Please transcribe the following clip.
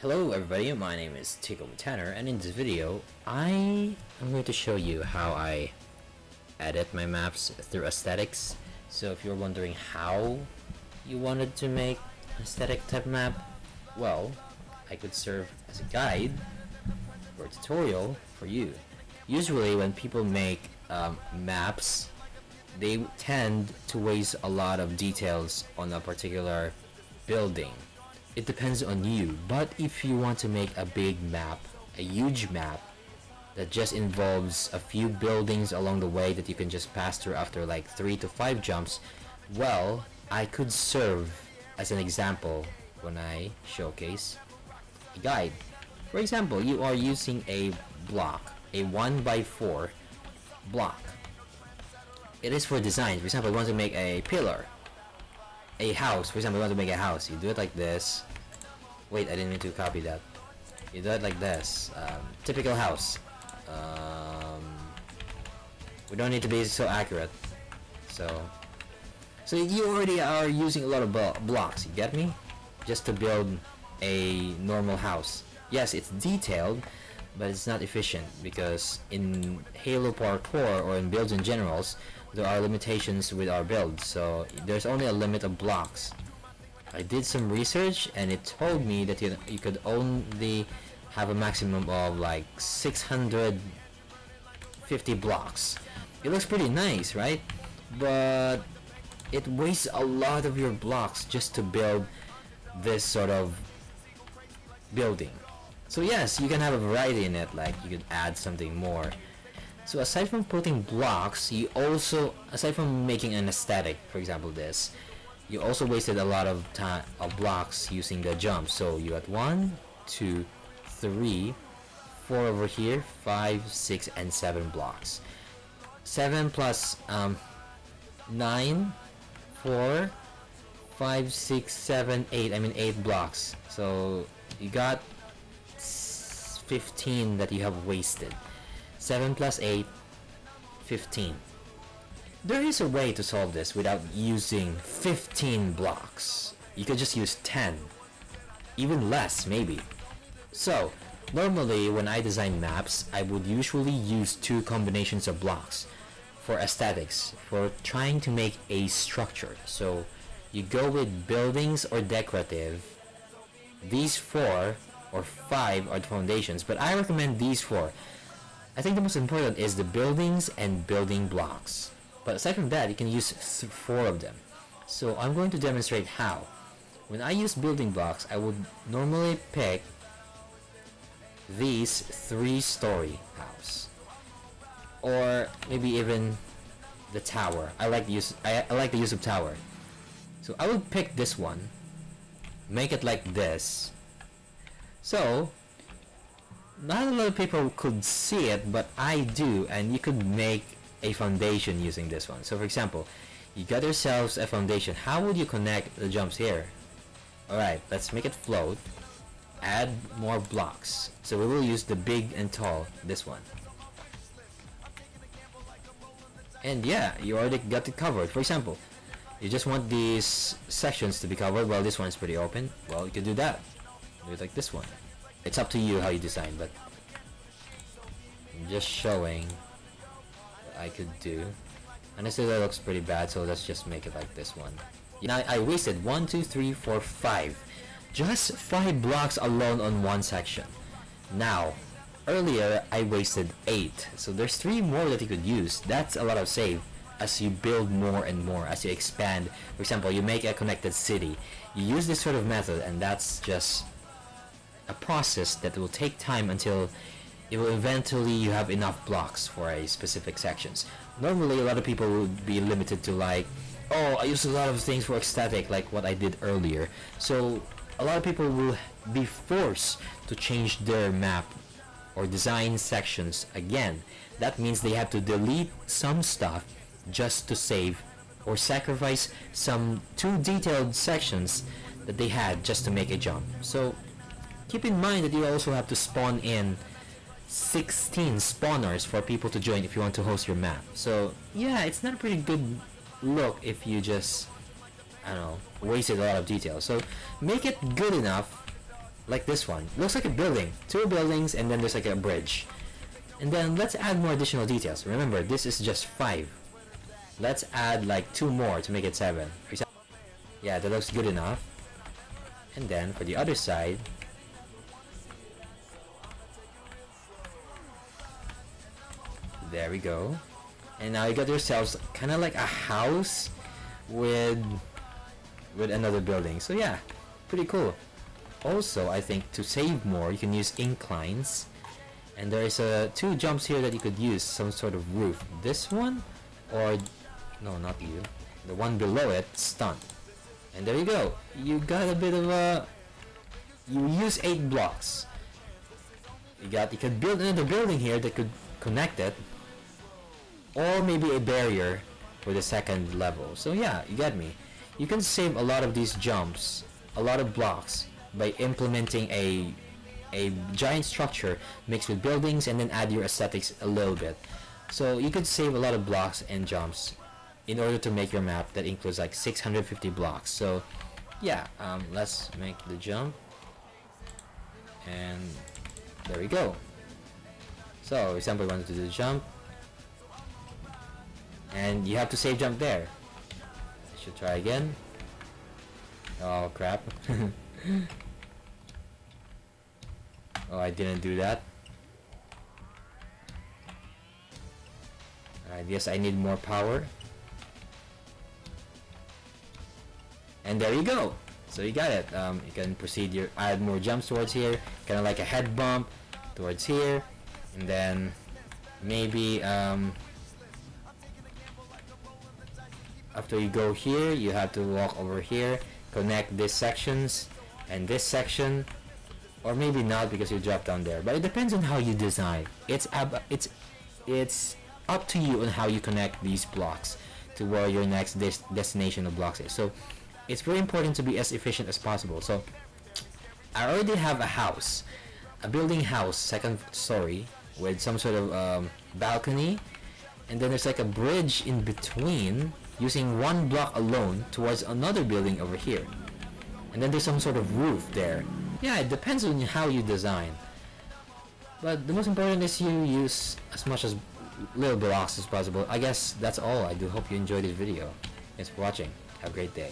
Hello everybody, my name is Tickler and in this video I am going to show you how I edit my maps through aesthetics. So if you're wondering how you wanted to make an aesthetic type map, well, I could serve as a guide or a tutorial for you. Usually when people make maps, they tend to waste a lot of details on a particular building. It depends on you, but if you want to make a big map, a huge map that just involves a few buildings along the way that you can just pass through after like 3 to 5 jumps, well, I could serve as an example when I showcase a guide. For example, you are using a block, a 1x4 block. It is for design. For example, you want to make a pillar, a house. For example, you want to make a house. You do it like this. Wait, I didn't mean to copy that. You do it like this. Typical house. We don't need to be so accurate. So you already are using a lot of blocks. You get me? Just to build a normal house. Yes, it's detailed, but it's not efficient because in Halo parkour or in builds in generals, there are limitations with our build, so there's only a limit of blocks. I did some research and it told me that you could only have a maximum of like 650 blocks. It looks pretty nice, right? But it wastes a lot of your blocks just to build this sort of building. So yes, you can have a variety in it, like you could add something more. So aside from putting blocks, you also, aside from making an aesthetic, for example this, you also wasted a lot of time of blocks using the jump. So you got 1, 2, 3, 4 over here, 5, 6, and 7 blocks. 7 plus 9, 4, 5, 6, 7, 8. I mean 8 blocks. So you got 15 that you have wasted. 7 plus 8, 15. There is a way to solve this without using 15 blocks. You could just use 10. Even less, maybe. So, normally when I design maps, I would usually use 2 combinations of blocks for aesthetics, for trying to make a structure. So, you go with buildings or decorative. These 4 or 5 are the foundations, but I recommend these 4. I think the most important is the buildings and building blocks. But aside from that, you can use 4 of them. So I'm going to demonstrate how. When I use building blocks, I would normally pick these 3-story house, or maybe even the tower. I like the use of tower. So I would pick this one, make it like this. So not a lot of people could see it, but I do, and you could make a foundation using this one. So for example, you got yourselves a foundation. How would you connect the jumps here? Alright, let's make it float. Add more blocks. So we will use the big and tall, this one. And yeah, you already got it covered. For example, you just want these sections to be covered. Well, this one's pretty open. Well, you can do that. Do it like this one. It's up to you how you design, but I'm just showing what I could do. Honestly, that looks pretty bad, so let's just make it like this one. Now I wasted 1, 2, 3, 4, 5. Just 5 blocks alone on one section. Now, earlier I wasted 8, so there's 3 more that you could use. That's a lot of save as you build more and more, as you expand. For example, you make a connected city. You use this sort of method, and that's just a process that will take time until it will eventually you have enough blocks for a specific sections. Normally a lot of people would be limited to like, oh, I use a lot of things for aesthetic, like what I did earlier. So a lot of people will be forced to change their map or design sections again. That means they have to delete some stuff just to save, or sacrifice some too detailed sections that they had just to make a jump. So keep in mind that you also have to spawn in 16 spawners for people to join if you want to host your map. So yeah, it's not a pretty good look if you just, I don't know, wasted a lot of detail. So make it good enough like this one. Looks like a building, two buildings, and then there's like a bridge. And then let's add more additional details. Remember, this is just 5. Let's add like 2 more to make it 7. Yeah, that looks good enough. And then for the other side, there we go. And now you got yourselves kind of like a house with another building. So yeah, pretty cool. Also, I think to save more, you can use inclines. And there is 2 jumps here that you could use, some sort of roof. This one, or no, not you. The one below it, stunt. And there you go. You got a bit of a. You use 8 blocks. You could build another building here that could connect it, or maybe a barrier for the second level. So yeah, you get me. You can save a lot of these jumps, a lot of blocks, by implementing a giant structure mixed with buildings and then add your aesthetics a little bit. So you could save a lot of blocks and jumps in order to make your map that includes like 650 blocks. So yeah, let's make the jump, and there we go. So for example, we wanted to do the jump, and you have to save jump there. I should try again. Oh crap. Oh, I didn't do that. I guess I need more power. And there you go. So you got it. You can proceed. Add more jumps towards here, kind of like a head bump towards here, and then maybe after you go here, you have to walk over here, connect these sections and this section. Or maybe not because you drop down there, but it depends on how you design. It's up to you on how you connect these blocks to where your next destination of blocks is. So it's very important to be as efficient as possible. So I already have a house, a building house, second story, with some sort of balcony, and then there's like a bridge in between using 1 block alone towards another building over here. And then there's some sort of roof there. Yeah, it depends on how you design. But the most important is you use as much as little blocks as possible. I guess that's all. I do hope you enjoyed this video. Thanks for watching. Have a great day.